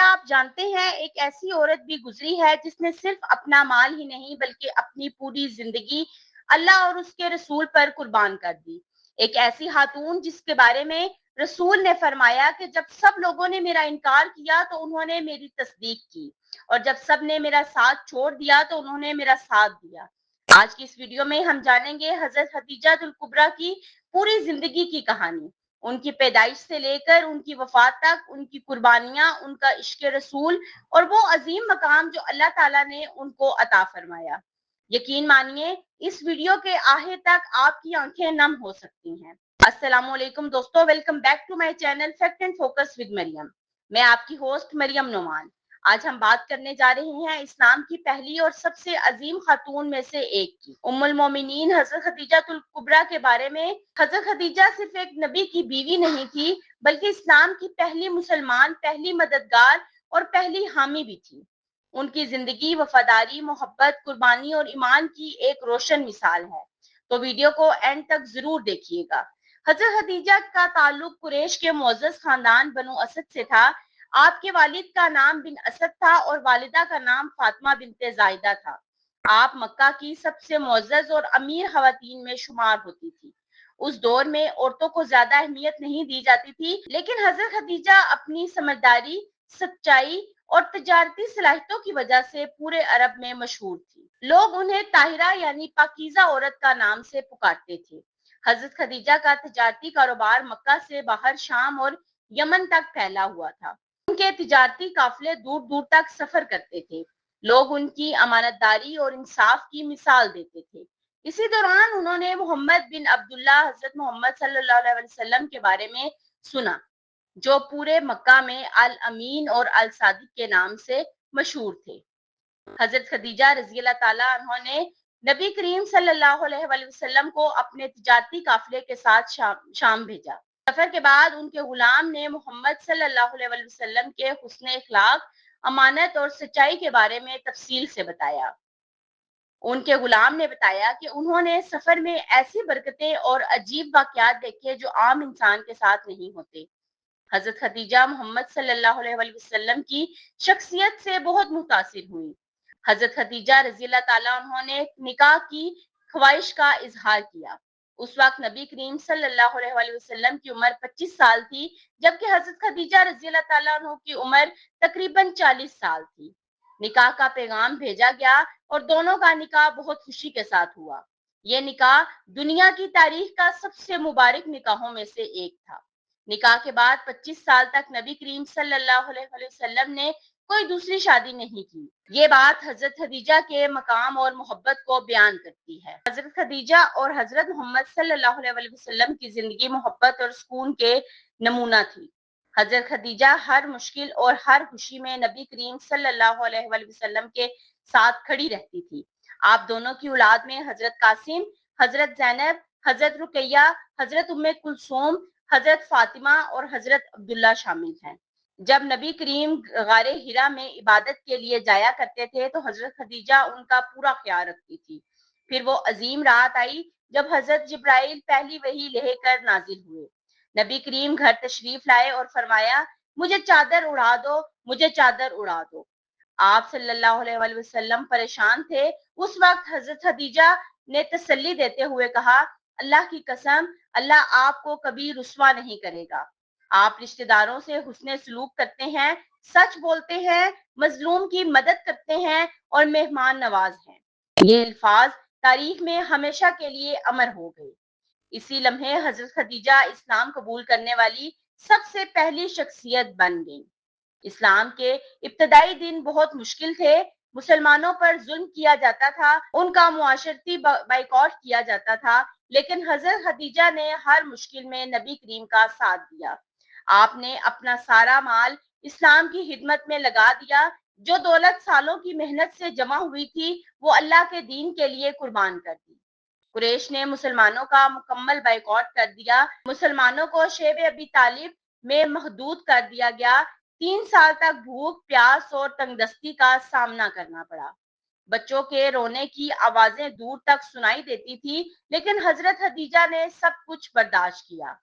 کیا آپ جانتے ہیں ایک ایسی عورت بھی گزری ہے جس نے صرف اپنا مال ہی نہیں بلکہ اپنی پوری زندگی اللہ اور اس کے رسول پر قربان کر دی۔ ایک ایسی خاتون جس کے بارے میں رسول نے فرمایا کہ جب سب لوگوں نے میرا انکار کیا تو انہوں نے میری تصدیق کی، اور جب سب نے میرا ساتھ چھوڑ دیا تو انہوں نے میرا ساتھ دیا۔ آج کی اس ویڈیو میں ہم جانیں گے حضرت خدیجہ الکبریٰ کی پوری زندگی کی کہانی، ان کی پیدائش سے لے کر ان کی وفات تک، ان کی قربانیاں، ان کا عشق رسول اور وہ عظیم مقام جو اللہ تعالیٰ نے ان کو عطا فرمایا۔ یقین مانیے اس ویڈیو کے آخر تک آپ کی آنکھیں نم ہو سکتی ہیں۔ السلام علیکم دوستو، welcome back to my channel fact and focus with Maryam. میں آپ کی ہوسٹ مریم نعمان۔ آج ہم بات کرنے جا رہے ہیں اسلام کی پہلی اور سب سے عظیم خاتون میں سے ایک کی، ام المومنین حضرت خدیجہ الکبریٰ کے بارے میں۔ حضرت خدیجہ صرف ایک نبی کی بیوی نہیں تھی بلکہ اسلام کی پہلی مسلمان، پہلی مددگار اور پہلی حامی بھی تھی۔ ان کی زندگی وفاداری، محبت، قربانی اور ایمان کی ایک روشن مثال ہے، تو ویڈیو کو اینڈ تک ضرور دیکھیے گا۔ حضرت خدیجہ کا تعلق قریش کے معزز خاندان بنو اسد سے تھا۔ آپ کے والد کا نام بن اسد تھا اور والدہ کا نام فاطمہ بنت زائدہ تھا۔ آپ مکہ کی سب سے معزز اور امیر خواتین میں شمار ہوتی تھی۔ اس دور میں عورتوں کو زیادہ اہمیت نہیں دی جاتی تھی، لیکن حضرت خدیجہ اپنی سمجھداری، سچائی اور تجارتی صلاحیتوں کی وجہ سے پورے عرب میں مشہور تھی۔ لوگ انہیں طاہرہ یعنی پاکیزہ عورت کا نام سے پکارتے تھے۔ حضرت خدیجہ کا تجارتی کاروبار مکہ سے باہر شام اور یمن تک پھیلا ہوا تھا۔ ان کے تجارتی قافلے دور دور تک سفر کرتے تھے۔ لوگ ان کی امانت داری اور انصاف کی مثال دیتے تھے۔ اسی دوران انہوں نے محمد بن عبداللہ حضرت محمد صلی اللہ علیہ وسلم کے بارے میں سنا، جو پورے مکہ میں الامین اور الصادق کے نام سے مشہور تھے۔ حضرت خدیجہ رضی اللہ تعالیٰ عنہ نے نبی کریم صلی اللہ علیہ وسلم کو اپنے تجارتی قافلے کے ساتھ شام بھیجا۔ سفر کے بعد ان کے غلام نے محمد صلی اللہ علیہ وسلم کے حسن اخلاق، امانت اور سچائی کے بارے میں تفصیل سے بتایا۔ ان کے غلام نے بتایا کہ انہوں نے سفر میں ایسی برکتیں اور عجیب واقعات دیکھے جو عام انسان کے ساتھ نہیں ہوتے۔ حضرت خدیجہ محمد صلی اللہ علیہ وسلم کی شخصیت سے بہت متاثر ہوئی۔ حضرت خدیجہ رضی اللہ تعالیٰ عنہ نے نکاح کی خواہش کا اظہار کیا۔ اس وقت نبی کریم صلی اللہ علیہ وسلم کی عمر 25 سال تھی، جبکہ حضرت خدیجہ رضی اللہ تعالیٰ عنہ کی عمر تقریباً 40 سال تھی۔ نکاح کا پیغام بھیجا گیا اور دونوں کا نکاح بہت خوشی کے ساتھ ہوا۔ یہ نکاح دنیا کی تاریخ کا سب سے مبارک نکاحوں میں سے ایک تھا۔ نکاح کے بعد 25 سال تک نبی کریم صلی اللہ علیہ وسلم نے کوئی دوسری شادی نہیں کی۔ یہ بات حضرت خدیجہ کے مقام اور محبت کو بیان کرتی ہے۔ حضرت خدیجہ اور حضرت محمد صلی اللہ علیہ وسلم کی زندگی محبت اور سکون کے نمونہ تھی۔ حضرت خدیجہ ہر مشکل اور ہر خوشی میں نبی کریم صلی اللہ علیہ وسلم کے ساتھ کھڑی رہتی تھی۔ آپ دونوں کی اولاد میں حضرت قاسم، حضرت زینب، حضرت رقیہ، حضرت ام کلثوم، حضرت فاطمہ اور حضرت عبداللہ شامل ہیں۔ جب نبی کریم غار حرا میں عبادت کے لیے جایا کرتے تھے تو حضرت خدیجہ ان کا پورا خیال رکھتی تھی۔ پھر وہ عظیم رات آئی جب حضرت جبرائیل پہلی وحی لے کر نازل ہوئے۔ نبی کریم گھر تشریف لائے اور فرمایا، مجھے چادر اڑا دو، مجھے چادر اڑا دو۔ آپ صلی اللہ علیہ وسلم پریشان تھے۔ اس وقت حضرت خدیجہ نے تسلی دیتے ہوئے کہا، اللہ کی قسم، اللہ آپ کو کبھی رسوا نہیں کرے گا۔ آپ رشتہ داروں سے حسن سلوک کرتے ہیں، سچ بولتے ہیں، مظلوم کی مدد کرتے ہیں اور مہمان نواز ہیں۔ یہ الفاظ تاریخ میں ہمیشہ کے لیے امر ہو گئے۔ اسی لمحے حضرت خدیجہ اسلام قبول کرنے والی سب سے پہلی شخصیت بن گئی۔ اسلام کے ابتدائی دن بہت مشکل تھے۔ مسلمانوں پر ظلم کیا جاتا تھا، ان کا معاشرتی بائیکاٹ کیا جاتا تھا، لیکن حضرت خدیجہ نے ہر مشکل میں نبی کریم کا ساتھ دیا۔ آپ نے اپنا سارا مال اسلام کی خدمت میں لگا دیا۔ جو دولت سالوں کی محنت سے جمع ہوئی تھی وہ اللہ کے دین کے لیے قربان کر دی۔ قریش نے مسلمانوں کا مکمل بائیکاٹ کر دیا۔ مسلمانوں کو شیب ابی طالب میں محدود کر دیا گیا۔ 3 سال تک بھوک، پیاس اور تنگدستی کا سامنا کرنا پڑا۔ بچوں کے رونے کی آوازیں دور تک سنائی دیتی تھی، لیکن حضرت خدیجہ نے سب کچھ برداشت کیا۔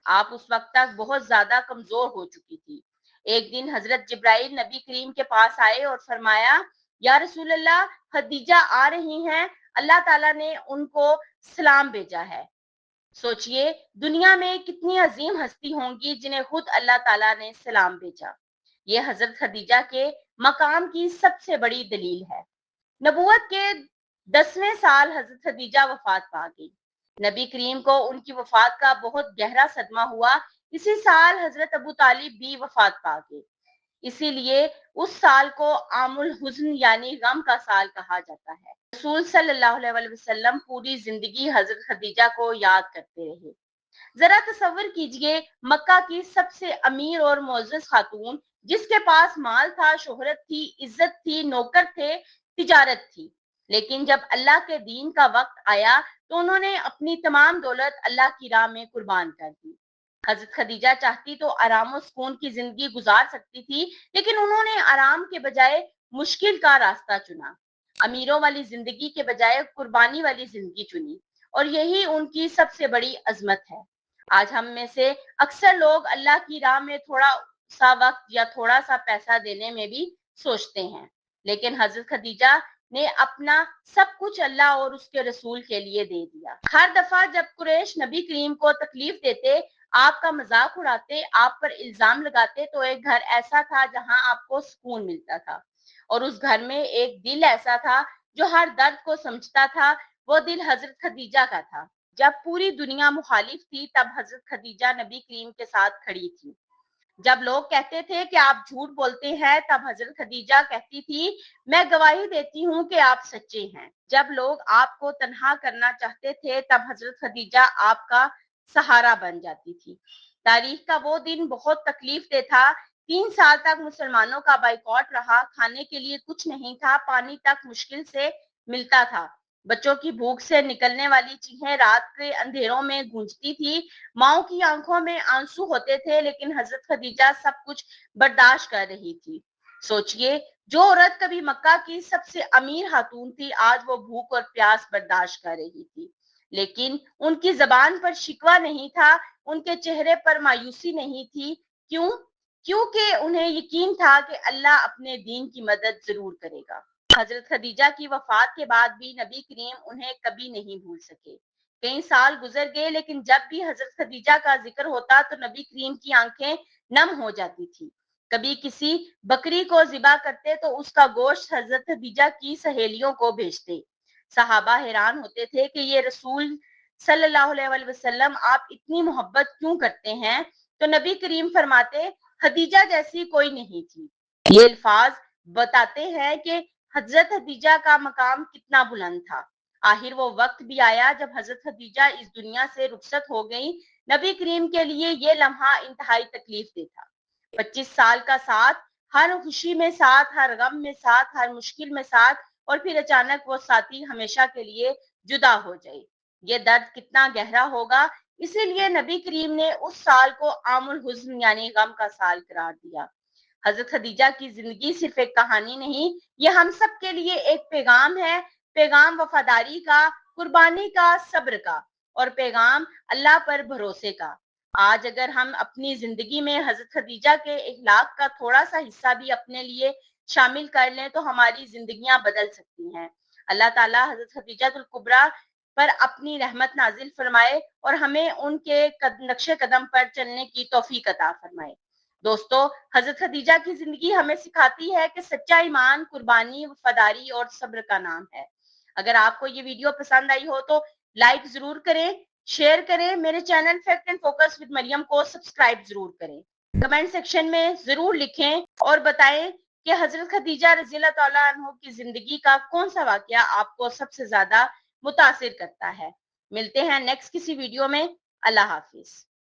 آپ اس وقت تک بہت زیادہ کمزور ہو چکی تھی۔ ایک دن حضرت جبرائیل نبی کریم کے پاس آئے اور فرمایا یا رسول اللہ خدیجہ آ رہی ہیں، اللہ تعالیٰ نے ان کو سلام بھیجا ہے۔ سوچئے دنیا میں کتنی عظیم ہستی ہوں گی جنہیں خود اللہ تعالیٰ نے سلام بھیجا۔ یہ حضرت خدیجہ کے مقام کی سب سے بڑی دلیل ہے۔ نبوت کے 10ویں سال حضرت خدیجہ وفات پا گئی۔ نبی کریم کو ان کی وفات کا بہت گہرا صدمہ ہوا۔ اسی سال حضرت ابو طالب بھی وفات پا گئے، اسی لیے اس سال کو عام الحزن یعنی غم کا سال کہا جاتا ہے۔ رسول صلی اللہ علیہ وسلم پوری زندگی حضرت خدیجہ کو یاد کرتے رہے۔ ذرا تصور کیجئے مکہ کی سب سے امیر اور معزز خاتون، جس کے پاس مال تھا، شہرت تھی، عزت تھی، نوکر تھے، تجارت تھی، لیکن جب اللہ کے دین کا وقت آیا تو انہوں نے اپنی تمام دولت اللہ کی راہ میں قربان کر دی۔ حضرت خدیجہ چاہتی تو آرام و سکون کی زندگی گزار سکتی تھی، لیکن انہوں نے آرام کے بجائے مشکل کا راستہ چنا، امیروں والی زندگی کے بجائے قربانی والی زندگی چنی، اور یہی ان کی سب سے بڑی عظمت ہے۔ آج ہم میں سے اکثر لوگ اللہ کی راہ میں تھوڑا سا وقت یا تھوڑا سا پیسہ دینے میں بھی سوچتے ہیں، لیکن حضرت خدیجہ نے اپنا سب کچھ اللہ اور اس کے رسول کے لیے دے دیا۔ ہر دفعہ جب قریش نبی کریم کو تکلیف دیتے، آپ کا مذاق اڑاتے، آپ پر الزام لگاتے، تو ایک گھر ایسا تھا جہاں آپ کو سکون ملتا تھا، اور اس گھر میں ایک دل ایسا تھا جو ہر درد کو سمجھتا تھا، وہ دل حضرت خدیجہ کا تھا۔ جب پوری دنیا مخالف تھی تب حضرت خدیجہ نبی کریم کے ساتھ کھڑی تھی۔ جب لوگ کہتے تھے کہ آپ جھوٹ بولتے ہیں تب حضرت خدیجہ کہتی تھی میں گواہی دیتی ہوں کہ آپ سچے ہیں۔ جب لوگ آپ کو تنہا کرنا چاہتے تھے تب حضرت خدیجہ آپ کا سہارا بن جاتی تھی۔ تاریخ کا وہ دن بہت تکلیف دہ تھا۔ 3 سال تک مسلمانوں کا بائیکاٹ رہا، کھانے کے لیے کچھ نہیں تھا، پانی تک مشکل سے ملتا تھا، بچوں کی بھوک سے نکلنے والی چیخیں رات کے اندھیروں میں گونجتی تھی، ماؤں کی آنکھوں میں آنسو ہوتے تھے، لیکن حضرت خدیجہ سب کچھ برداشت کر رہی تھی۔ سوچئے جو عورت کبھی مکہ کی سب سے امیر خاتون تھی، آج وہ بھوک اور پیاس برداشت کر رہی تھی، لیکن ان کی زبان پر شکوہ نہیں تھا، ان کے چہرے پر مایوسی نہیں تھی۔ کیوں؟ کیونکہ انہیں یقین تھا کہ اللہ اپنے دین کی مدد ضرور کرے گا۔ حضرت خدیجہ کی وفات کے بعد بھی نبی کریم انہیں کبھی نہیں بھول سکے۔ کئی سال گزر گئے، لیکن جب بھی حضرت خدیجہ کا ذکر ہوتا تو نبی کریم کی آنکھیں نم ہو جاتی تھی۔ کبھی کسی بکری کو ذبح کرتے تو اس کا گوشت حضرت خدیجہ کی سہیلیوں کو بھیجتے۔ صحابہ حیران ہوتے تھے کہ یہ رسول صلی اللہ علیہ وسلم آپ اتنی محبت کیوں کرتے ہیں؟ تو نبی کریم فرماتے خدیجہ جیسی کوئی نہیں تھی۔ یہ الفاظ بتاتے ہیں کہ حضرت خدیجہ کا مقام کتنا بلند تھا۔ آخر وہ وقت بھی آیا جب حضرت خدیجہ اس دنیا سے رخصت ہو گئی۔ نبی کریم کے لیے یہ لمحہ انتہائی تکلیف دہ تھا۔ 25 سال کا ساتھ، ہر خوشی میں ساتھ، ہر غم میں ساتھ، ہر مشکل میں ساتھ، اور پھر اچانک وہ ساتھی ہمیشہ کے لیے جدا ہو جائے۔ یہ درد کتنا گہرا ہوگا، اسی لیے نبی کریم نے اس سال کو عام الحزن یعنی غم کا سال قرار دیا۔ حضرت خدیجہ کی زندگی صرف ایک کہانی نہیں، یہ ہم سب کے لیے ایک پیغام ہے، پیغام وفاداری کا، قربانی کا، صبر کا، اور پیغام اللہ پر بھروسے کا۔ آج اگر ہم اپنی زندگی میں حضرت خدیجہ کے اخلاق کا تھوڑا سا حصہ بھی اپنے لیے شامل کر لیں تو ہماری زندگیاں بدل سکتی ہیں۔ اللہ تعالیٰ حضرت خدیجہ الکبریٰ پر اپنی رحمت نازل فرمائے اور ہمیں ان کے نقش قدم پر چلنے کی توفیق عطا فرمائے۔ دوستو، حضرت خدیجہ کی زندگی ہمیں سکھاتی ہے کہ سچا ایمان قربانی، وفاداری اور صبر کا نام ہے۔ اگر آپ کو یہ ویڈیو پسند آئی ہو تو لائک ضرور کریں، شیئر کریں، میرے channel fact and focus with Maryam کو سبسکرائب ضرور کریں، کمنٹ سیکشن میں ضرور لکھیں اور بتائیں کہ حضرت خدیجہ رضی اللہ تعالیٰ عنہ کی زندگی کا کون سا واقعہ آپ کو سب سے زیادہ متاثر کرتا ہے۔ ملتے ہیں نیکسٹ کسی ویڈیو میں۔ اللہ حافظ۔